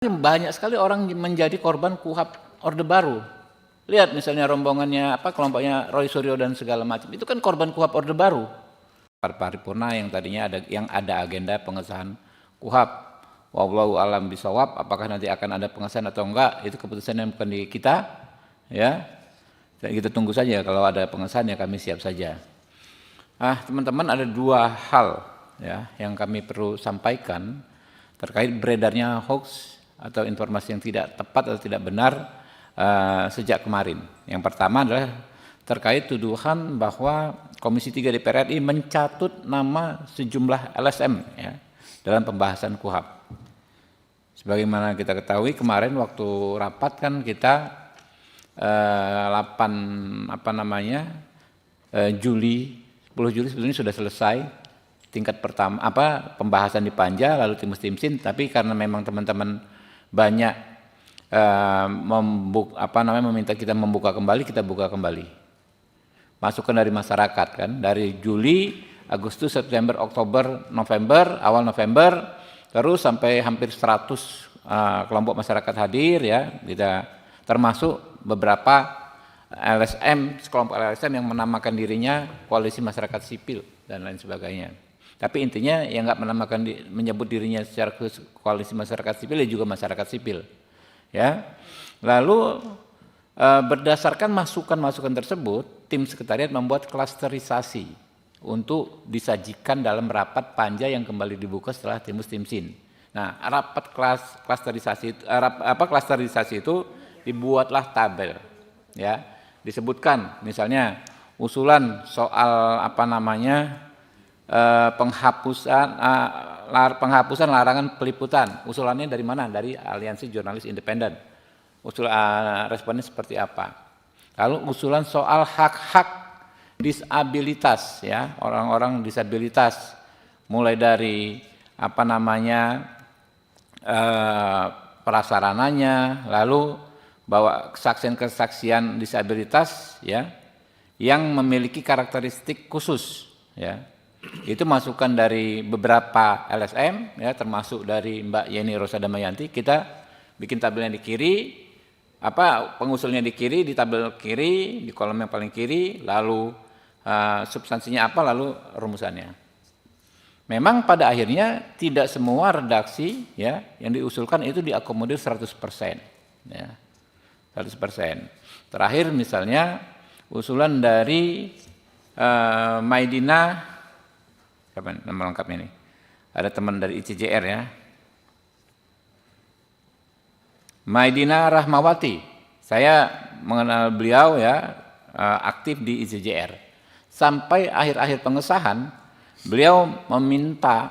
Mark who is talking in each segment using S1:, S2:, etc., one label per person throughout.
S1: Banyak sekali orang menjadi korban KUHP Orde Baru. Lihat misalnya rombongannya kelompoknya Roy Suryo dan segala macam. Itu kan korban KUHP Orde Baru. Paripurna yang tadinya ada agenda pengesahan KUHP. Wallahu alam bisawab, apakah nanti akan ada pengesahan atau enggak, itu keputusan yang bukan di kita, ya. Dan kita tunggu saja, kalau ada pengesahan ya kami siap saja. Teman-teman, ada dua hal ya yang kami perlu sampaikan terkait beredarnya hoax atau informasi yang tidak tepat atau tidak benar sejak kemarin. Yang pertama adalah terkait tuduhan bahwa Komisi 3 DPR RI mencatut nama sejumlah LSM ya, dalam pembahasan KUHP. Sebagaimana kita ketahui kemarin waktu rapat kan kita 10 Juli sebetulnya sudah selesai tingkat pertama pembahasan di Panja lalu Timsin, tapi karena memang teman-teman banyak meminta kita membuka kembali, kita buka kembali. Masukan dari masyarakat kan, dari Juli, Agustus, September, Oktober, November, awal November, terus sampai hampir 100 kelompok masyarakat hadir ya, kita termasuk beberapa LSM, sekelompok LSM yang menamakan dirinya Koalisi Masyarakat Sipil dan lain sebagainya. Tapi intinya yang nggak menyebut dirinya secara koalisi masyarakat sipil ya juga masyarakat sipil, ya. Lalu berdasarkan masukan-masukan tersebut, tim sekretariat membuat klasterisasi untuk disajikan dalam rapat Panja yang kembali dibuka setelah Timsin. Nah, rapat klasterisasi itu dibuatlah tabel, ya. Disebutkan misalnya usulan soal penghapusan larangan peliputan. Usulannya dari mana? Dari Aliansi Jurnalis Independen. Responnya seperti apa? Lalu usulan soal hak-hak disabilitas ya, orang-orang disabilitas, mulai dari prasarananya, lalu bahwa kesaksian disabilitas ya yang memiliki karakteristik khusus ya. Itu masukan dari beberapa LSM ya, termasuk dari Mbak Yeni Rosa Damayanti. Kita bikin tabelnya di kiri, pengusulnya di kiri, di tabel kiri, di kolom yang paling kiri, lalu substansinya apa, lalu rumusannya. Memang pada akhirnya tidak semua redaksi ya yang diusulkan itu diakomodir 100% ya. 100%. Terakhir misalnya usulan dari Maidina, siapa nama lengkapnya ini? Ada teman dari ICJR ya. Maidina Rahmawati. Saya mengenal beliau ya, aktif di ICJR. Sampai akhir-akhir pengesahan, beliau meminta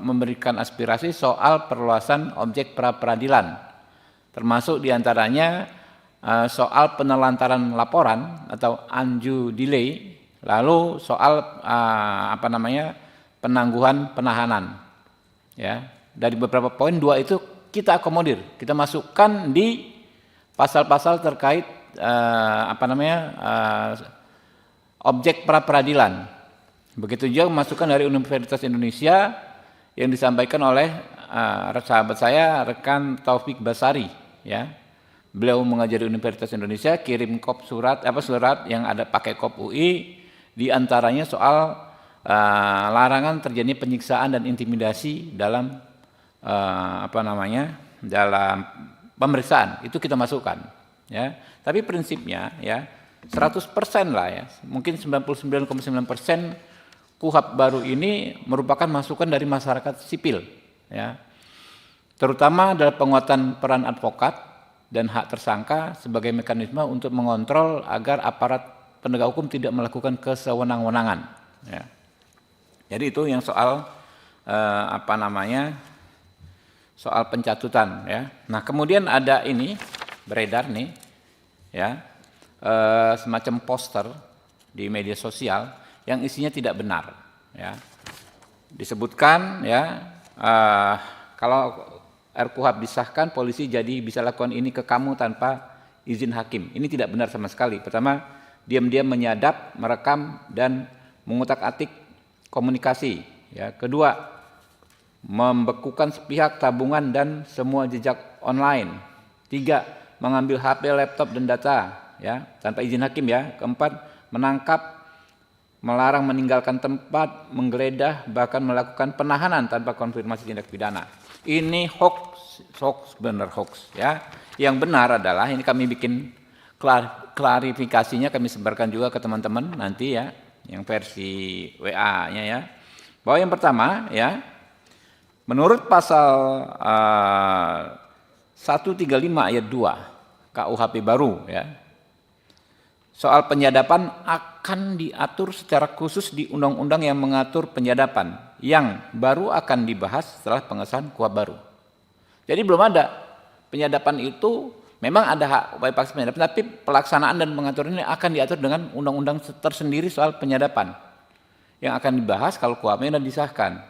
S1: memberikan aspirasi soal perluasan objek pra peradilan. Termasuk diantaranya soal penelantaran laporan atau undue delay, lalu soal penangguhan penahanan ya. Dari beberapa poin, 2 itu kita akomodir, kita masukkan di pasal-pasal terkait objek pra peradilan. Begitu juga masukan dari Universitas Indonesia yang disampaikan oleh sahabat saya, rekan Taufik Basari ya. Beliau mengajar di Universitas Indonesia, kirim surat yang ada pakai kop UI, diantaranya soal larangan terjadi penyiksaan dan intimidasi dalam dalam pemeriksaan. Itu kita masukkan ya. Tapi prinsipnya ya 100% lah ya, mungkin 99,9% KUHP baru ini merupakan masukan dari masyarakat sipil ya. Terutama adalah penguatan peran advokat dan hak tersangka sebagai mekanisme untuk mengontrol agar aparat penegak hukum tidak melakukan kesewenang-wenangan ya. Jadi itu yang soal soal pencatutan ya. Nah, kemudian ada ini beredar nih ya, semacam poster di media sosial yang isinya tidak benar ya. Disebutkan ya, kalau RKUHP disahkan, polisi jadi bisa lakukan ini ke kamu tanpa izin hakim. Ini tidak benar sama sekali. Pertama, diam-diam menyadap, merekam dan mengutak-atik komunikasi. Ya, kedua, membekukan sepihak tabungan dan semua jejak online. 3, mengambil HP, laptop dan data ya tanpa izin hakim ya. 4, menangkap, melarang meninggalkan tempat, menggeledah, bahkan melakukan penahanan tanpa konfirmasi tindak pidana. Ini hoax, benar hoax ya. Yang benar adalah ini kami bikin klarifikasinya, kami sebarkan juga ke teman-teman nanti ya, yang versi WA-nya ya. Bahwa yang pertama ya, menurut pasal 135 ayat 2 KUHP baru ya, soal penyadapan akan diatur secara khusus di undang-undang yang mengatur penyadapan yang baru akan dibahas setelah pengesahan KUHP baru. Jadi belum ada penyadapan itu, memang ada hak upaya paksa penyadapan, tapi pelaksanaan dan pengaturannya akan diatur dengan undang-undang tersendiri soal penyadapan yang akan dibahas kalau KUHP-nya disahkan.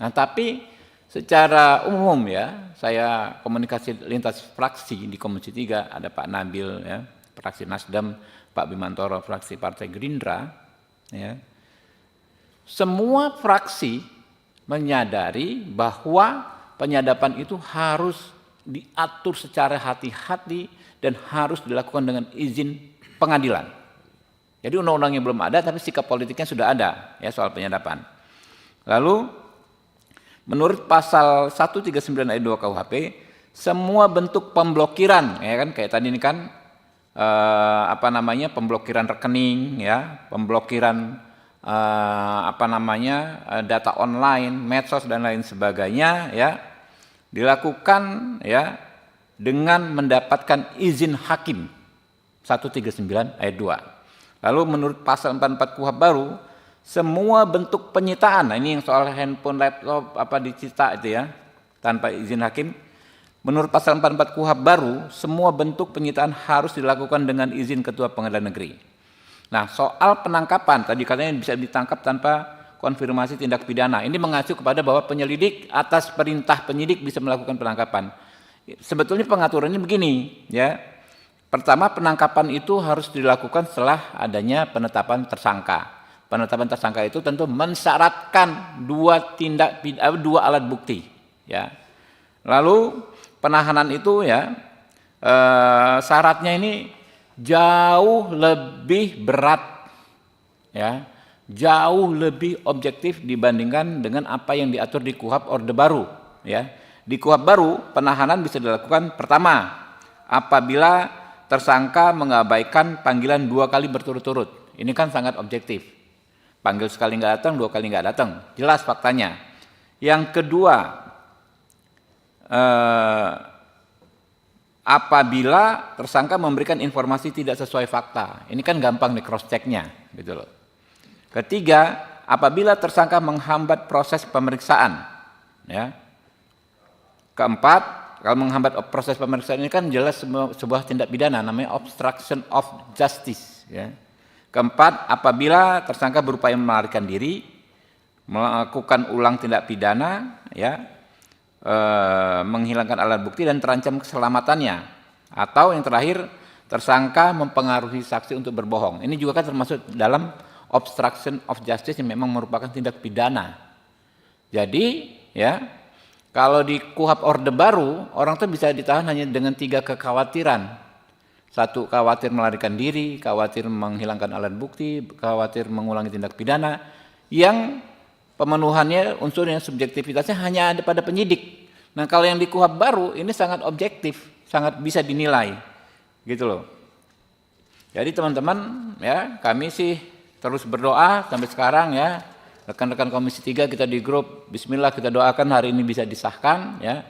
S1: Nah, tapi secara umum ya, saya komunikasi lintas fraksi di Komisi 3, ada Pak Nabil ya, fraksi Nasdem, Pak Bimantoro fraksi Partai Gerindra ya. Semua fraksi menyadari bahwa penyadapan itu harus diatur secara hati-hati dan harus dilakukan dengan izin pengadilan. Jadi undang-undangnya belum ada tapi sikap politiknya sudah ada ya soal penyadapan. Lalu menurut pasal 139 ayat 2 KUHP, semua bentuk pemblokiran ya kan, kayak tadi ini kan pemblokiran rekening ya, pemblokiran data online, medsos dan lain sebagainya ya, dilakukan ya dengan mendapatkan izin hakim 139 ayat 2. Lalu menurut pasal 44 KUHP baru, semua bentuk penyitaan, nah ini yang soal handphone, laptop disita itu ya tanpa izin hakim, menurut pasal 44 KUHP baru, semua bentuk penyitaan harus dilakukan dengan izin Ketua Pengadilan Negeri. Nah, soal penangkapan, tadi katanya bisa ditangkap tanpa konfirmasi tindak pidana. Ini mengacu kepada bahwa penyelidik atas perintah penyidik bisa melakukan penangkapan. Sebetulnya pengaturannya begini, ya. Pertama, penangkapan itu harus dilakukan setelah adanya penetapan tersangka. Penetapan tersangka itu tentu mensyaratkan dua alat bukti, ya. Lalu penahanan itu ya syaratnya ini jauh lebih berat, ya, jauh lebih objektif dibandingkan dengan apa yang diatur di KUHP Orde Baru. Ya, di KUHP baru penahanan bisa dilakukan pertama apabila tersangka mengabaikan panggilan 2 kali berturut-turut. Ini kan sangat objektif. Panggil sekali nggak datang, 2 kali nggak datang, jelas faktanya. Yang kedua, apabila tersangka memberikan informasi tidak sesuai fakta, ini kan gampang di cross checknya, gitu loh. Ketiga, apabila tersangka menghambat proses pemeriksaan, ya. Keempat, kalau menghambat proses pemeriksaan ini kan jelas sebuah tindak pidana, namanya obstruction of justice, ya. Keempat, apabila tersangka berupaya melarikan diri, melakukan ulang tindak pidana, ya, menghilangkan alat bukti dan terancam keselamatannya, atau yang terakhir tersangka mempengaruhi saksi untuk berbohong. Ini juga kan termasuk dalam obstruction of justice yang memang merupakan tindak pidana. Jadi ya, kalau di KUHP Orde Baru orang tuh bisa ditahan hanya dengan 3 kekhawatiran. 1, khawatir melarikan diri, khawatir menghilangkan alat bukti, khawatir mengulangi tindak pidana, yang pemenuhannya unsur yang subjektivitasnya hanya ada pada penyidik. Nah, kalau yang di KUHP baru ini sangat objektif, sangat bisa dinilai, gitu loh. Jadi teman-teman ya, kami sih terus berdoa sampai sekarang ya, rekan-rekan Komisi 3 kita di grup, Bismillah kita doakan hari ini bisa disahkan ya.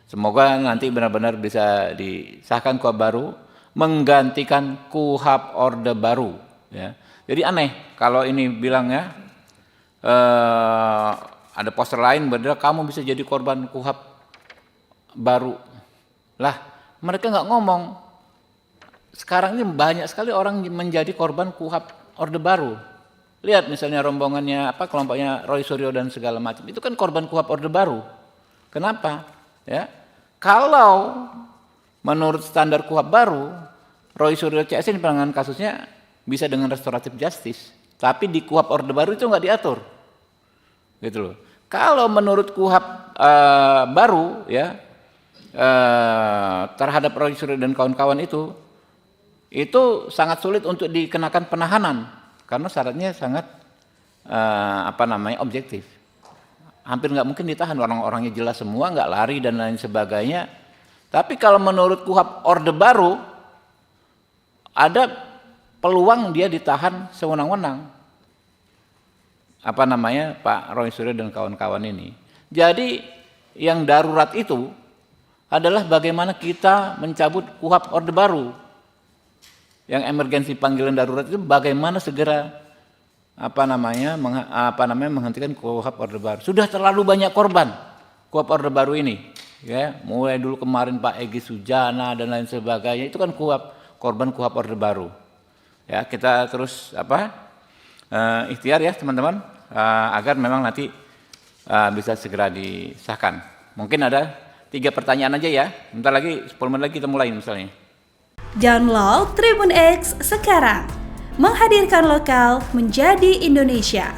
S1: Semoga nanti benar-benar bisa disahkan KUHP baru, menggantikan KUHP Orde Baru ya. Jadi aneh kalau ini bilang ya, ada poster lain berbeda, kamu bisa jadi korban KUHP baru. Lah, mereka nggak ngomong. Sekarang ini banyak sekali orang menjadi korban KUHP Orde Baru. Lihat misalnya rombongannya kelompoknya Roy Suryo dan segala macam. Itu kan korban KUHP Orde Baru. Kenapa? Ya. Kalau menurut standar KUHP baru, Roy Suryo CS ini penanganan kasusnya bisa dengan restoratif justice. Tapi di KUHP Orde Baru itu nggak diatur. Gitu loh. Kalau menurut KUHP baru ya, terhadap Roy Suryo dan kawan-kawan itu sangat sulit untuk dikenakan penahanan karena syaratnya sangat objektif. Hampir nggak mungkin ditahan, orang-orangnya jelas semua, nggak lari dan lain sebagainya. Tapi kalau menurut KUHP Orde Baru ada peluang dia ditahan sewenang-wenang. Pak Roy Suryo dan kawan-kawan ini. Jadi yang darurat itu adalah bagaimana kita mencabut KUHP Orde Baru. Yang emergensi panggilan darurat itu bagaimana segera menghentikan KUHP Orde Baru. Sudah terlalu banyak korban KUHP Orde Baru ini. Ya, mulai dulu kemarin Pak Egy Sujana dan lain sebagainya, itu kan korban KUHP Orde Baru. Ya, kita terus ikhtiar ya teman-teman, agar memang nanti bisa segera disahkan. Mungkin ada 3 pertanyaan aja ya. Bentar lagi, 10 menit lagi kita mulai misalnya.
S2: Download Tribun X sekarang. Menghadirkan lokal menjadi Indonesia.